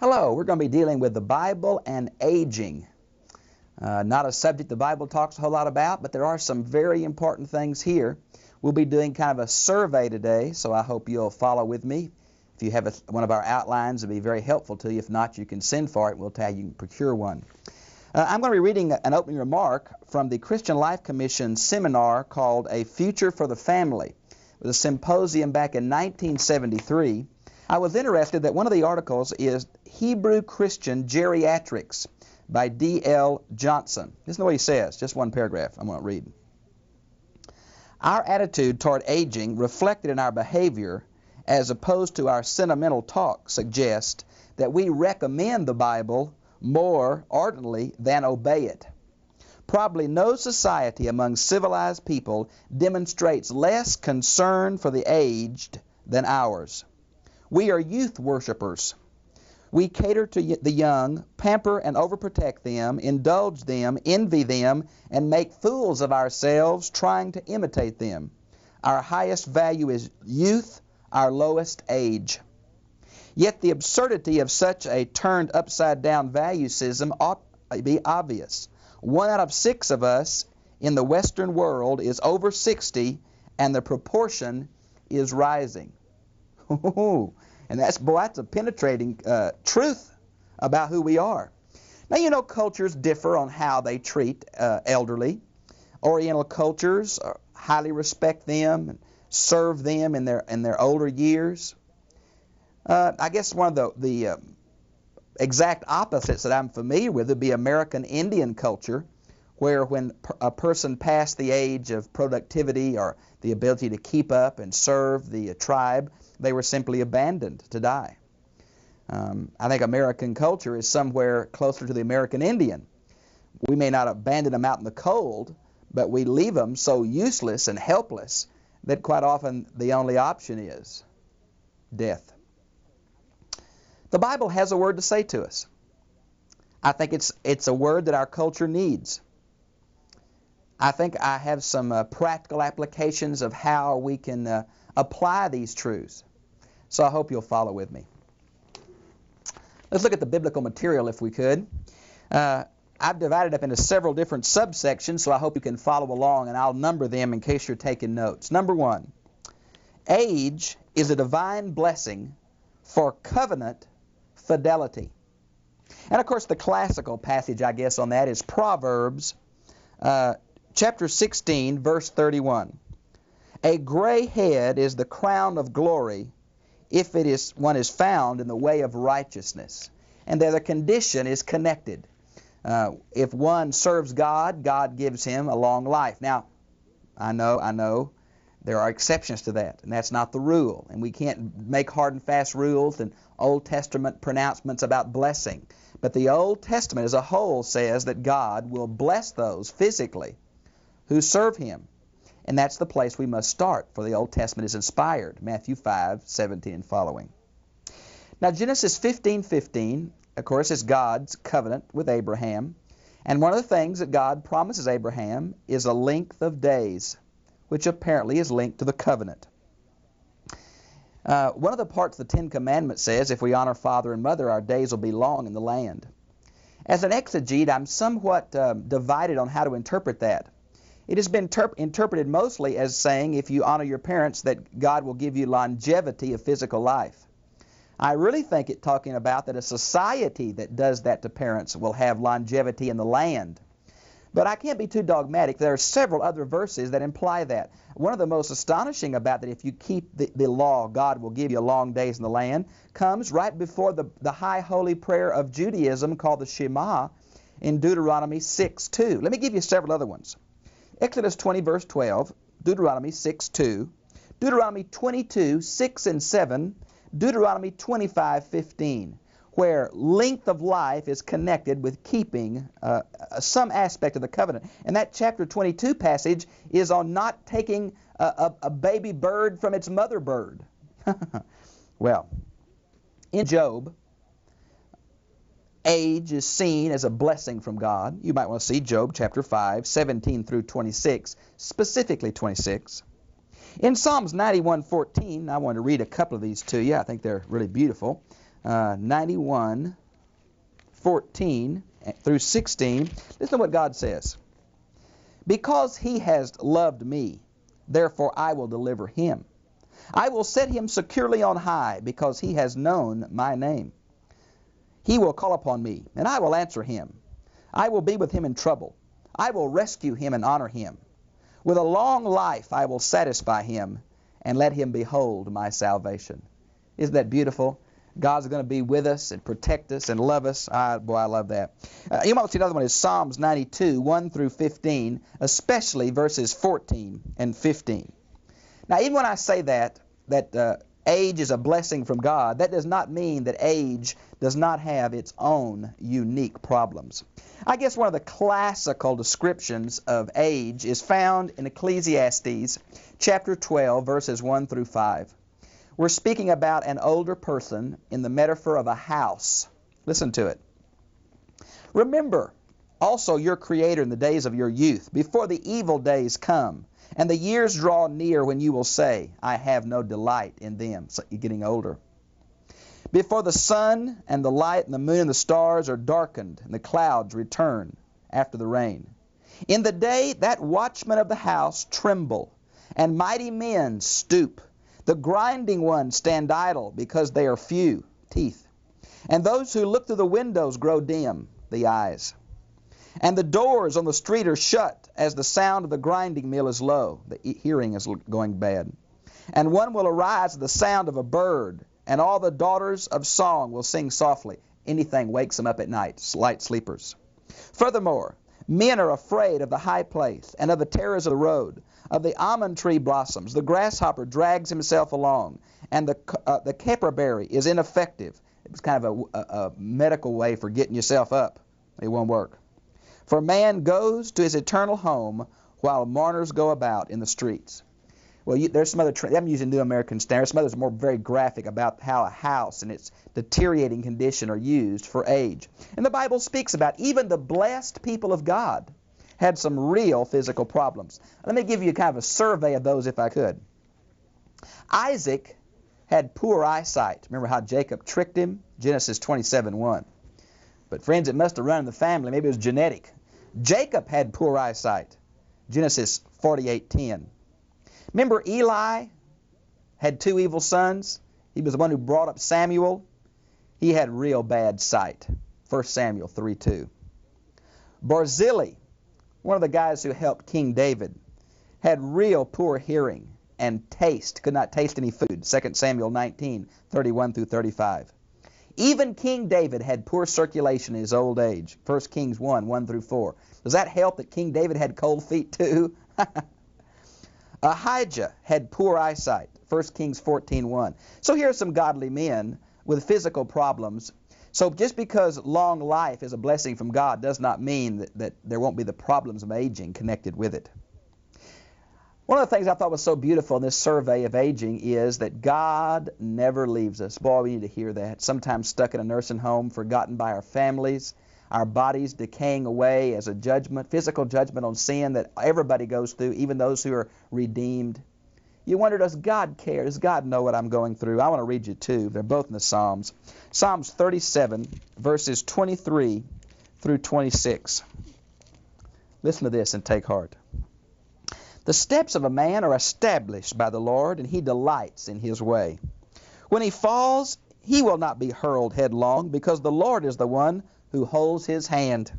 Hello, we're going to be dealing with the Bible and aging. Not a subject the Bible talks a whole lot about, but there are some very important things here. We'll be doing kind of a survey today, so I hope you'll follow with me. If you have one of our outlines, it'll be very helpful to you. If not, you can send for it, and we'll tell you you can procure one. I'm going to be reading an opening remark from the Christian Life Commission seminar called A Future for the Family. It was a symposium back in 1973. I was interested that one of the articles is Hebrew Christian Geriatrics by D.L. Johnson. Listen to what he says, just one paragraph I'm going to read. Our attitude toward aging reflected in our behavior as opposed to our sentimental talk suggests that we recommend the Bible more ardently than obey it. Probably no society among civilized people demonstrates less concern for the aged than ours. We are youth worshipers. We cater to the young, pamper and overprotect them, indulge them, envy them, and make fools of ourselves trying to imitate them. Our highest value is youth, our lowest age. Yet the absurdity of such a turned upside-down value system ought to be obvious. 1 out of 6 of us in the Western world is over 60, and the proportion is rising. And that's a penetrating truth about who we are. Now, you know, cultures differ on how they treat elderly. Oriental cultures highly respect them and serve them in their older years. I guess one of the exact opposites that I'm familiar with would be American Indian culture, where when a person passed the age of productivity or the ability to keep up and serve the tribe, they were simply abandoned to die. I think American culture is somewhere closer to the American Indian. We may not abandon them out in the cold, but we leave them so useless and helpless that quite often the only option is death. The Bible has a word to say to us. I think it's a word that our culture needs. I think I have some practical applications of how we can apply these truths. So I hope you'll follow with me. Let's look at the biblical material if we could. I've divided up into several different subsections, so I hope you can follow along, and I'll number them in case you're taking notes. Number 1, age is a divine blessing for covenant fidelity. And of course the classical passage, I guess, on that is Proverbs chapter 16, verse 31. A gray head is the crown of glory if one is found in the way of righteousness. And there the condition is connected. If one serves God, God gives him a long life. Now, I know there are exceptions to that, and that's not the rule. And we can't make hard and fast rules and Old Testament pronouncements about blessing. But the Old Testament as a whole says that God will bless those physically who serve Him. And that's the place we must start, for the Old Testament is inspired, Matthew 5:17 and following. Now, Genesis 15:15, of course, is God's covenant with Abraham. And one of the things that God promises Abraham is a length of days, which apparently is linked to the covenant. One of the parts of the Ten Commandments says, if we honor father and mother, our days will be long in the land. As an exegete, I'm somewhat divided on how to interpret that. It has been interpreted mostly as saying if you honor your parents that God will give you longevity of physical life. I really think it's talking about that a society that does that to parents will have longevity in the land. But I can't be too dogmatic. There are several other verses that imply that. One of the most astonishing about that, if you keep the law, God will give you long days in the land, comes right before the high holy prayer of Judaism called the Shema in Deuteronomy 6:2. Let me give you several other ones. Exodus 20, verse 12, Deuteronomy 6:2, Deuteronomy 22, 6 and 7, Deuteronomy 25:15, where length of life is connected with keeping some aspect of the covenant. And that chapter 22 passage is on not taking a baby bird from its mother bird. Well, in Job, age is seen as a blessing from God. You might want to see Job chapter 5, 17 through 26, specifically 26. In Psalms 91:14, I want to read a couple of these to you. I think they're really beautiful. 91, 14 through 16. Listen to what God says. Because he has loved me, therefore I will deliver him. I will set him securely on high, because he has known my name. He will call upon me, and I will answer him. I will be with him in trouble. I will rescue him and honor him. With a long life I will satisfy him, and let him behold my salvation. Isn't that beautiful? God's going to be with us and protect us and love us. Boy, I love that. You might see another one is Psalms 92, 1 through 15, especially verses 14 and 15. Now, even when I say that age is a blessing from God, that does not mean that age does not have its own unique problems. I guess one of the classical descriptions of age is found in Ecclesiastes chapter 12, verses 1 through 5. We're speaking about an older person in the metaphor of a house. Listen to it. Remember also your Creator in the days of your youth, before the evil days come, and the years draw near when you will say, I have no delight in them. So you're getting older. Before the sun and the light and the moon and the stars are darkened, and the clouds return after the rain. In the day that watchmen of the house tremble, and mighty men stoop. The grinding ones stand idle, because they are few, teeth. And those who look through the windows grow dim, the eyes. And the doors on the street are shut, as the sound of the grinding mill is low. The hearing is going bad. And one will arise at the sound of a bird, and all the daughters of song will sing softly. Anything wakes them up at night, light sleepers. Furthermore, men are afraid of the high place, and of the terrors of the road, of the almond tree blossoms. The grasshopper drags himself along, and the caperberry is ineffective. It's kind of a medical way for getting yourself up. It won't work. For man goes to his eternal home, while mourners go about in the streets. Well, there's some other, I'm using New American Standard. Some others are more very graphic about how a house and its deteriorating condition are used for age. And the Bible speaks about even the blessed people of God had some real physical problems. Let me give you kind of a survey of those if I could. Isaac had poor eyesight. Remember how Jacob tricked him? Genesis 27:1. But friends, it must have run in the family. Maybe it was genetic. Jacob had poor eyesight. Genesis 48:10. Remember Eli had two evil sons? He was the one who brought up Samuel. He had real bad sight. 1 Samuel 3:2. Barzillai, one of the guys who helped King David, had real poor hearing and taste, could not taste any food. 2 Samuel 19:31 through 35. Even King David had poor circulation in his old age. 1 Kings 1 through 4. Does that help that King David had cold feet too? Ahijah had poor eyesight. 1 Kings 14:1. So here are some godly men with physical problems. So just because long life is a blessing from God does not mean that there won't be the problems of aging connected with it. One of the things I thought was so beautiful in this survey of aging is that God never leaves us. Boy, we need to hear that. Sometimes stuck in a nursing home, forgotten by our families, our bodies decaying away as a judgment, physical judgment on sin that everybody goes through, even those who are redeemed. You wonder, does God care? Does God know what I'm going through? I want to read you two. They're both in the Psalms. Psalms 37, verses 23 through 26. Listen to this and take heart. The steps of a man are established by the Lord, and he delights in his way. When he falls, he will not be hurled headlong, because the Lord is the one who holds his hand.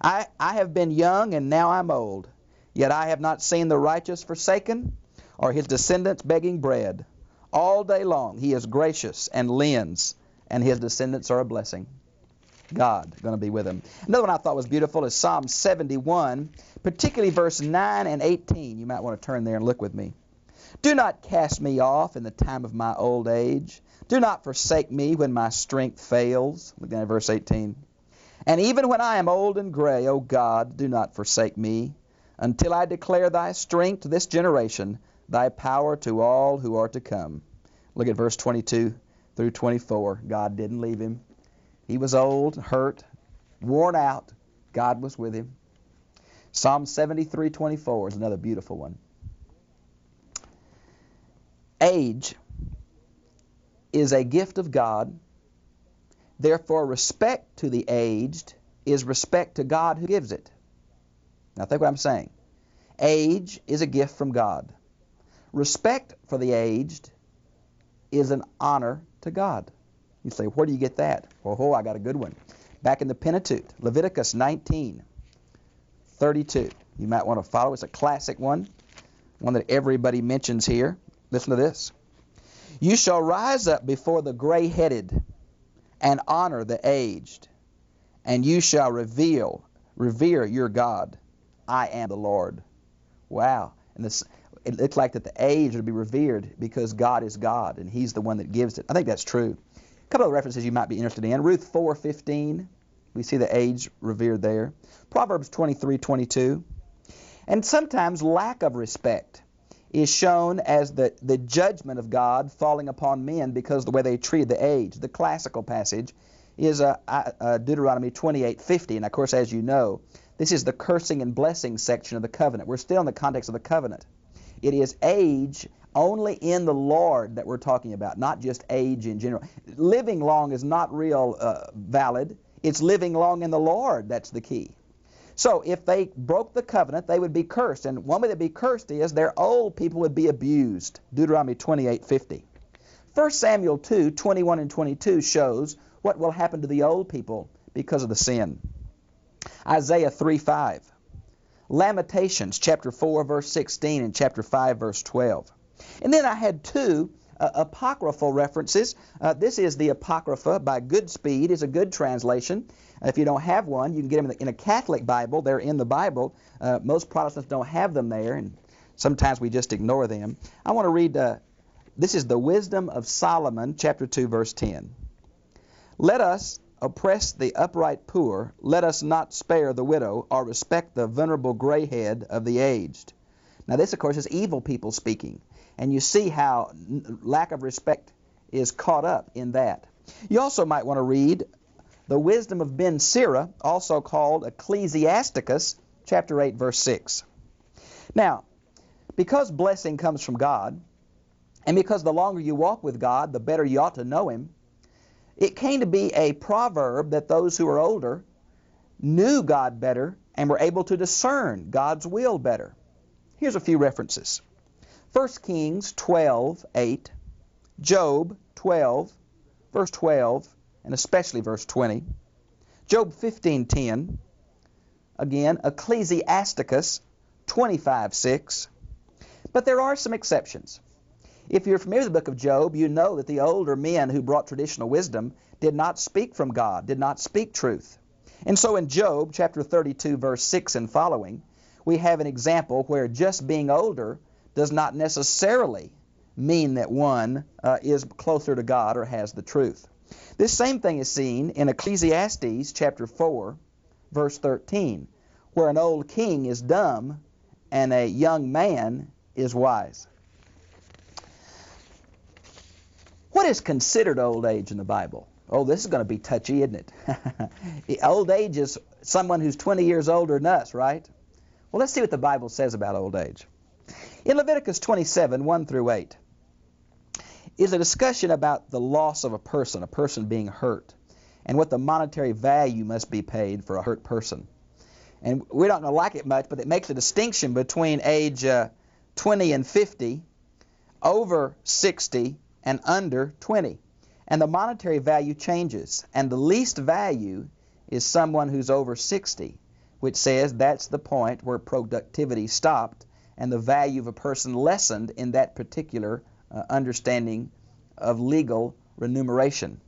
I have been young, and now I'm old, yet I have not seen the righteous forsaken, or his descendants begging bread. All day long he is gracious and lends, and his descendants are a blessing. God going to be with him. Another one I thought was beautiful is Psalm 71, particularly verse 9 and 18. You might want to turn there and look with me. Do not cast me off in the time of my old age. Do not forsake me when my strength fails. Look down at verse 18. And even when I am old and gray, O God, do not forsake me, until I declare thy strength to this generation, thy power to all who are to come. Look at verse 22 through 24. God didn't leave him. He was old, hurt, worn out. God was with him. Psalm 73:24 is another beautiful one. Age is a gift of God Therefore, respect to the aged is respect to God who gives it. Now think what I'm saying. Age is a gift from God. Respect for the aged is an honor to God. You say, where do you get that? Oh, I got a good one. Back in the Pentateuch, Leviticus 19:32. You might want to follow. It's a classic one that everybody mentions here. Listen to this. You shall rise up before the gray-headed and honor the aged, and you shall revere your God. I am the Lord. Wow. And it looks like that the aged would be revered because God is God, and He's the one that gives it. I think that's true. A couple of references you might be interested in. Ruth 4:15. We see the aged revered there. Proverbs 23:22. And sometimes lack of respect is shown as the judgment of God falling upon men because of the way they treat the aged. The classical passage is Deuteronomy 28:50. And of course, as you know, this is the cursing and blessing section of the covenant. We're still in the context of the covenant. It is age only in the Lord that we're talking about, not just age in general. Living long is not real valid. It's living long in the Lord that's the key. So if they broke the covenant, they would be cursed. And one way they'd be cursed is their old people would be abused. Deuteronomy 28:50. 1 Samuel 2:21 and 22 shows what will happen to the old people because of the sin. Isaiah 3:5. Lamentations chapter 4 verse 16 and chapter 5 verse 12. And then I had two apocryphal references. This is the Apocrypha by Goodspeed. It's a good translation. If you don't have one, you can get them in a Catholic Bible. They're in the Bible. Most Protestants don't have them there, and sometimes we just ignore them. I want to read, this is the Wisdom of Solomon, chapter 2, verse 10. Let us oppress the upright poor. Let us not spare the widow, or respect the venerable gray head of the aged. Now this, of course, is evil people speaking. And you see how lack of respect is caught up in that. You also might want to read the Wisdom of Ben Sira, also called Ecclesiasticus, chapter 8, verse 6. Now, because blessing comes from God, and because the longer you walk with God, the better you ought to know Him, it came to be a proverb that those who are older knew God better and were able to discern God's will better. Here's a few references. 1 Kings 12:8, Job 12, verse 12, and especially verse 20. Job 15:10, again, Ecclesiasticus 25:6. But there are some exceptions. If you're familiar with the book of Job, you know that the older men who brought traditional wisdom did not speak from God, did not speak truth. And so in Job chapter 32, verse 6 and following, we have an example where just being older does not necessarily mean that one is closer to God or has the truth. This same thing is seen in Ecclesiastes chapter 4, verse 13, where an old king is dumb and a young man is wise. What is considered old age in the Bible? Oh, this is going to be touchy, isn't it? Old age is someone who's 20 years older than us, right? Well, let's see what the Bible says about old age. In Leviticus 27, 1 through 8, is a discussion about the loss of a person being hurt, and what the monetary value must be paid for a hurt person. And we don't like it much, but it makes a distinction between age 20 and 50, over 60, and under 20. And the monetary value changes, and the least value is someone who's over 60, which says that's the point where productivity stopped and the value of a person lessened in that particular understanding of legal remuneration.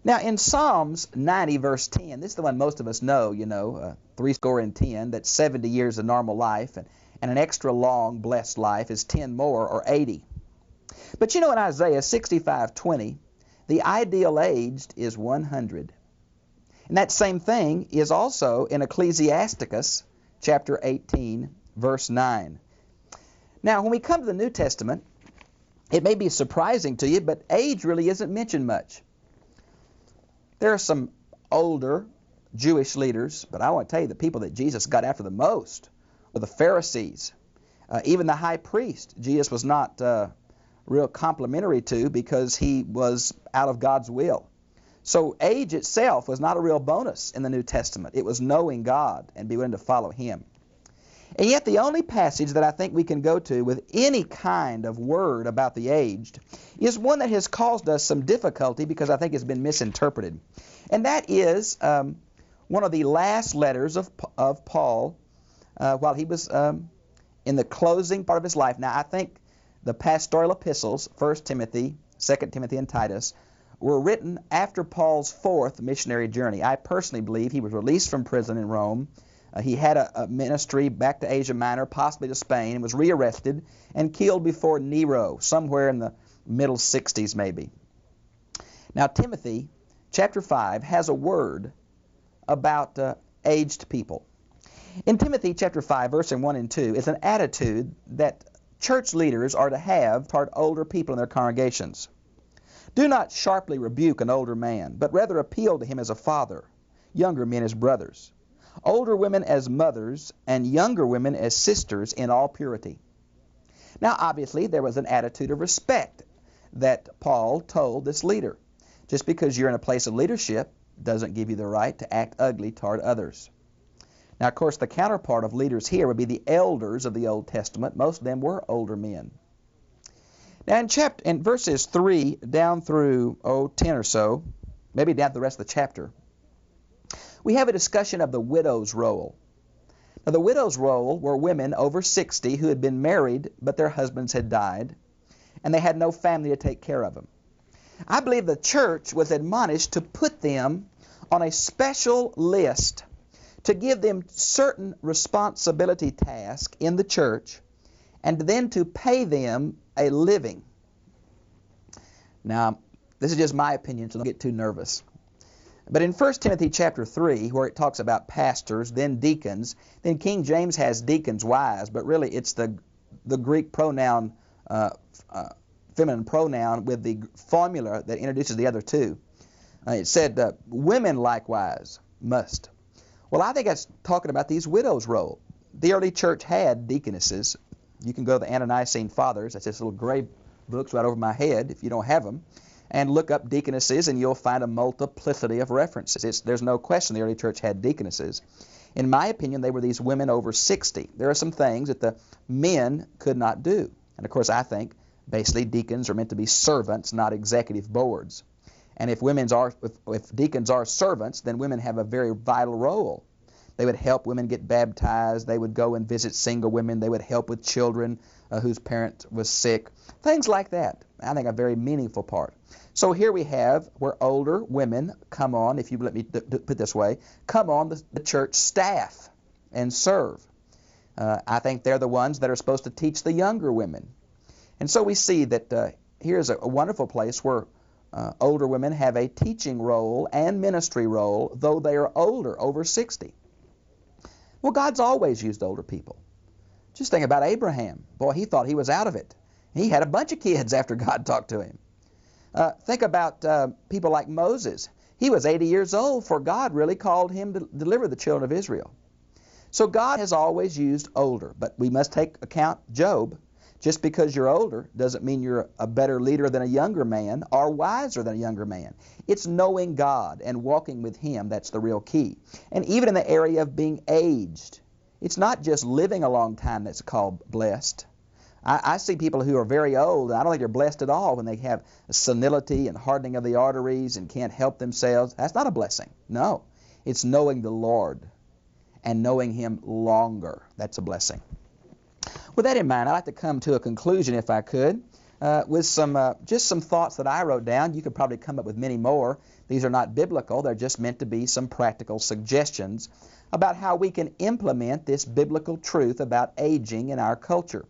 Now in Psalms 90 verse 10, this is the one most of us know, 70, that's 70 years of normal life, and an extra long blessed life is 10 more or 80. But in Isaiah 65:20, the ideal age is 100. And that same thing is also in Ecclesiasticus chapter 18, verse 9. Now, when we come to the New Testament, it may be surprising to you, but age really isn't mentioned much. There are some older Jewish leaders, but I want to tell you the people that Jesus got after the most were the Pharisees. Even the high priest, Jesus was not real complimentary to because he was out of God's will. So age itself was not a real bonus in the New Testament. It was knowing God and be willing to follow Him. And yet the only passage that I think we can go to with any kind of word about the aged is one that has caused us some difficulty because I think it's been misinterpreted. And that is one of the last letters of Paul while he was in the closing part of his life. Now I think the pastoral epistles, 1 Timothy, 2 Timothy, and Titus, were written after Paul's fourth missionary journey. I personally believe he was released from prison in Rome. He had a ministry back to Asia Minor, possibly to Spain, and was rearrested and killed before Nero, somewhere in the middle 60s maybe. Now Timothy, chapter 5, has a word about aged people. In Timothy chapter 5, verses 1 and 2, is an attitude that church leaders are to have toward older people in their congregations. Do not sharply rebuke an older man, but rather appeal to him as a father, younger men as brothers, older women as mothers, and younger women as sisters in all purity. Now, obviously, there was an attitude of respect that Paul told this leader. Just because you're in a place of leadership doesn't give you the right to act ugly toward others. Now, of course, the counterpart of leaders here would be the elders of the Old Testament. Most of them were older men. Now, in verses 3 down through 10 or so, maybe down to the rest of the chapter, we have a discussion of the widow's role. Now, the widow's role were women over 60 who had been married, but their husbands had died, and they had no family to take care of them. I believe the church was admonished to put them on a special list, to give them certain responsibility tasks in the church, and then to pay them a living. Now, this is just my opinion, so don't get too nervous. But in 1 Timothy chapter 3, where it talks about pastors, then deacons, then King James has deacons' wives, but really it's the Greek pronoun, feminine pronoun with the formula that introduces the other two. It said, women likewise must. Well, I think that's talking about these widows' role. The early church had deaconesses. You can go to the Ante-Nicene Fathers. That's just little gray books right over my head if you don't have them. And look up deaconesses, and you'll find a multiplicity of references. There's no question the early church had deaconesses. In my opinion, they were these women over 60. There are some things that the men could not do. And, of course, I think basically deacons are meant to be servants, not executive boards. And if deacons are servants, then women have a very vital role. They would help women get baptized. They would go and visit single women. They would help with children whose parent was sick. Things like that. I think a very meaningful part. So here we have where older women come on, if you let me put it this way, come on the church staff and serve. I think they're the ones that are supposed to teach the younger women. And so we see that here's a wonderful place where older women have a teaching role and ministry role, though they are older, over 60. Well, God's always used older people. Just think about Abraham. Boy, he thought he was out of it. He had a bunch of kids after God talked to him. Think about people like Moses. He was 80 years old, for God really called him to deliver the children of Israel. So God has always used older, but we must take account Job. Just because you're older doesn't mean you're a better leader than a younger man or wiser than a younger man. It's knowing God and walking with Him that's the real key. And even in the area of being aged, it's not just living a long time that's called blessed. I see people who are very old, and I don't think they're blessed at all when they have senility and hardening of the arteries and can't help themselves. That's not a blessing. No. It's knowing the Lord and knowing Him longer. That's a blessing. With that in mind, I'd like to come to a conclusion, if I could, with just some thoughts that I wrote down. You could probably come up with many more. These are not biblical. They're just meant to be some practical suggestions about how we can implement this biblical truth about aging in our culture.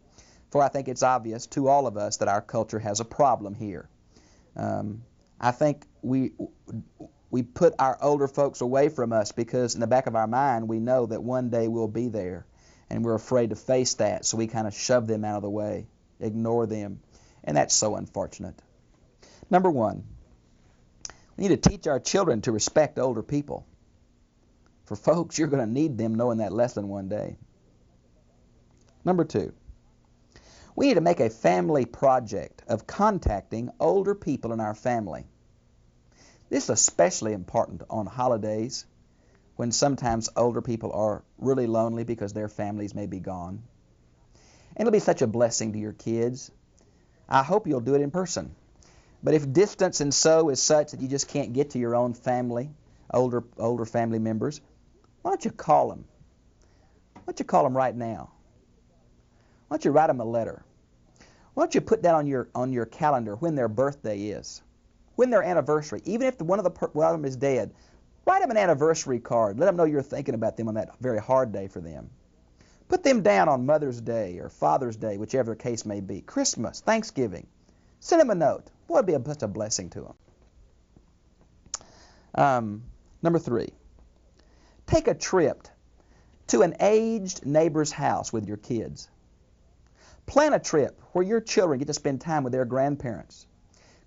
For I think it's obvious to all of us that our culture has a problem here. I think we put our older folks away from us because in the back of our mind we know that one day we'll be there. And we're afraid to face that, so we kind of shove them out of the way, ignore them, and that's so unfortunate. Number one, we need to teach our children to respect older people. For folks, you're going to need them knowing that lesson one day. Number two, we need to make a family project of contacting older people in our family. This is especially important on holidays when sometimes older people are really lonely because their families may be gone. And it'll be such a blessing to your kids. I hope you'll do it in person. But if distance and so is such that you just can't get to your own family, older family members, why don't you call them? Why don't you call them right now? Why don't you write them a letter? Why don't you put down on your calendar when their birthday is, when their anniversary, even if one of them is dead. Write them an anniversary card. Let them know you're thinking about them on that very hard day for them. Put them down on Mother's Day or Father's Day, whichever the case may be. Christmas, Thanksgiving. Send them a note. Boy, it'd be such a blessing to them. Number 3, take a trip to an aged neighbor's house with your kids. Plan a trip where your children get to spend time with their grandparents.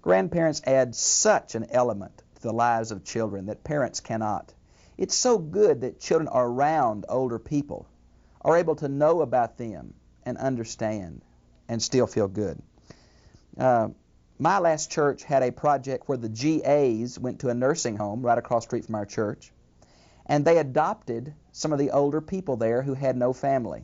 Grandparents add such an element to the lives of children that parents cannot. It's so good that children are around older people, are able to know about them and understand and still feel good. My last church had a project where the GAs went to a nursing home right across the street from our church, and they adopted some of the older people there who had no family.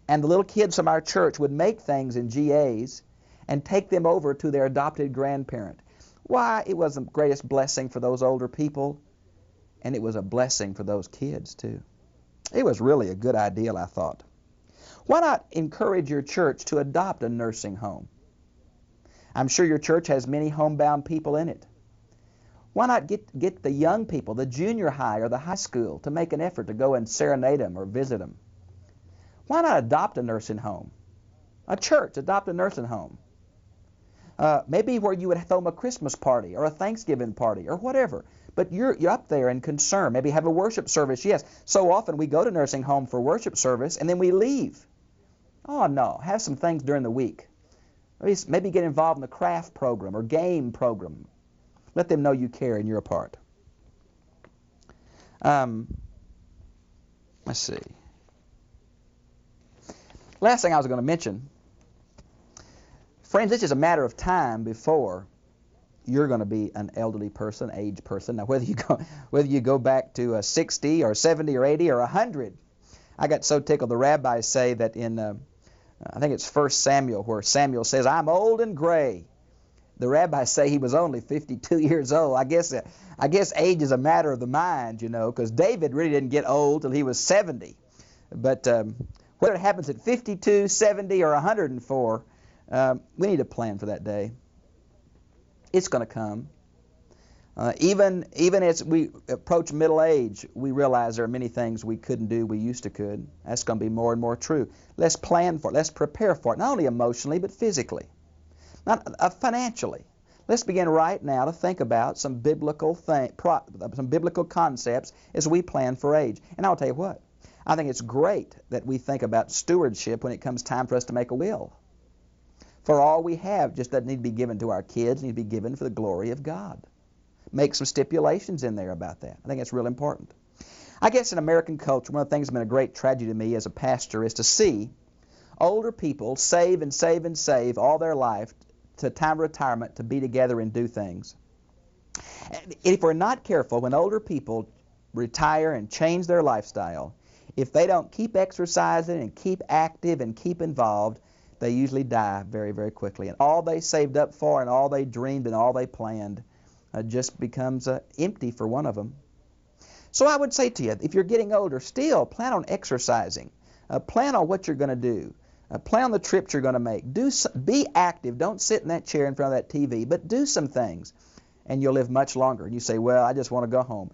And the little kids from our church would make things in GAs and take them over to their adopted grandparent. Why, it was the greatest blessing for those older people, and it was a blessing for those kids too. It was really a good idea, I thought. Why not encourage your church to adopt a nursing home? I'm sure your church has many homebound people in it. Why not get the young people, the junior high or the high school, to make an effort to go and serenade them or visit them? Why not adopt a nursing home? A church, adopt a nursing home. Maybe where you would throw them a Christmas party or a Thanksgiving party or whatever. But you're up there and concerned. Maybe have a worship service. Yes, so often we go to nursing home for worship service and then we leave. Oh, no. Have some things during the week. Maybe get involved in the craft program or game program. Let them know you care and you're a part. Let's see. Last thing I was going to mention, friends, this is a matter of time before you're going to be an elderly person, aged person. Now, whether you go back to 60 or 70 or 80 or 100, I got so tickled. The rabbis say that in, I think it's 1 Samuel, where Samuel says, "I'm old and gray." The rabbis say he was only 52 years old. I guess age is a matter of the mind, because David really didn't get old till he was 70. But whether it happens at 52, 70, or 104, we need to plan for that day. It's going to come. Even as we approach middle age, we realize there are many things we couldn't do we used to could. That's going to be more and more true. Let's plan for it. Let's prepare for it, not only emotionally but physically, not financially. Let's begin right now to think about some biblical concepts as we plan for age. And I'll tell you what, I think it's great that we think about stewardship when it comes time for us to make a will. For all we have just doesn't need to be given to our kids, it needs to be given for the glory of God. Make some stipulations in there about that. I think it's real important. I guess in American culture, one of the things that's been a great tragedy to me as a pastor is to see older people save and save and save all their life to time of retirement to be together and do things. And if we're not careful, when older people retire and change their lifestyle, if they don't keep exercising and keep active and keep involved, they usually die very, very quickly. And all they saved up for and all they dreamed and all they planned just becomes empty for one of them. So I would say to you, if you're getting older, still plan on exercising. Plan on what you're going to do. Plan on the trips you're going to make. Be active. Don't sit in that chair in front of that TV, but do some things, and you'll live much longer. And you say, well, I just want to go home.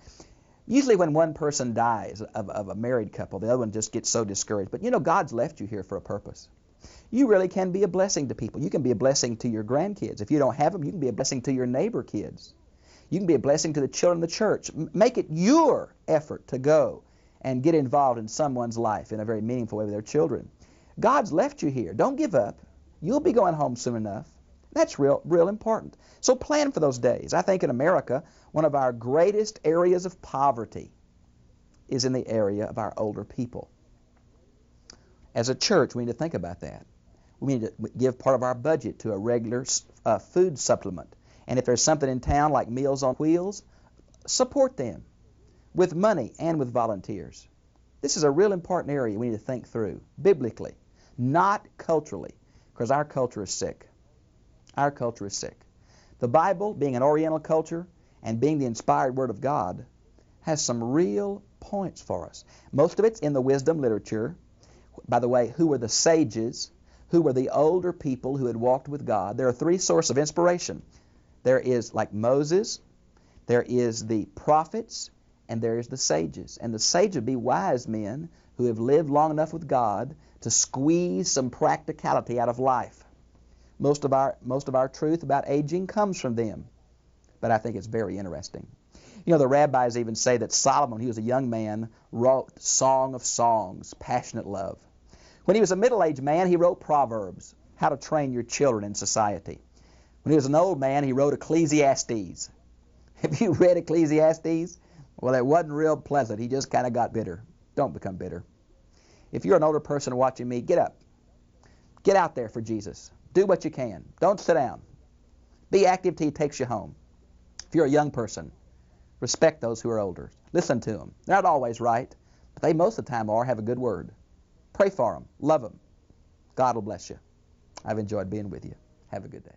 Usually when one person dies of a married couple, the other one just gets so discouraged. But God's left you here for a purpose. You really can be a blessing to people. You can be a blessing to your grandkids. If you don't have them, you can be a blessing to your neighbor kids. You can be a blessing to the children of the church. Make it your effort to go and get involved in someone's life in a very meaningful way with their children. God's left you here. Don't give up. You'll be going home soon enough. That's real important. So plan for those days. I think in America, one of our greatest areas of poverty is in the area of our older people. As a church, we need to think about that. We need to give part of our budget to a regular food supplement. And if there's something in town like Meals on Wheels, support them with money and with volunteers. This is a real important area we need to think through, biblically, not culturally, because our culture is sick. Our culture is sick. The Bible, being an Oriental culture and being the inspired Word of God, has some real points for us. Most of it's in the wisdom literature. By the way, who were the sages? Who were the older people who had walked with God? There are three sources of inspiration. There is, like Moses, there is the prophets, and there is the sages. And the sages would be wise men who have lived long enough with God to squeeze some practicality out of life. Most of our truth about aging comes from them. But I think it's very interesting. You know, the rabbis even say that Solomon, when he was a young man, wrote Song of Songs, passionate love. When he was a middle-aged man, he wrote Proverbs, how to train your children in society. When he was an old man, he wrote Ecclesiastes. Have you read Ecclesiastes? Well, it wasn't real pleasant. He just kind of got bitter. Don't become bitter. If you're an older person watching me, get up. Get out there for Jesus. Do what you can. Don't sit down. Be active till he takes you home. If you're a young person, respect those who are older. Listen to them. They're not always right, but they most of the time have a good word. Pray for them. Love them. God will bless you. I've enjoyed being with you. Have a good day.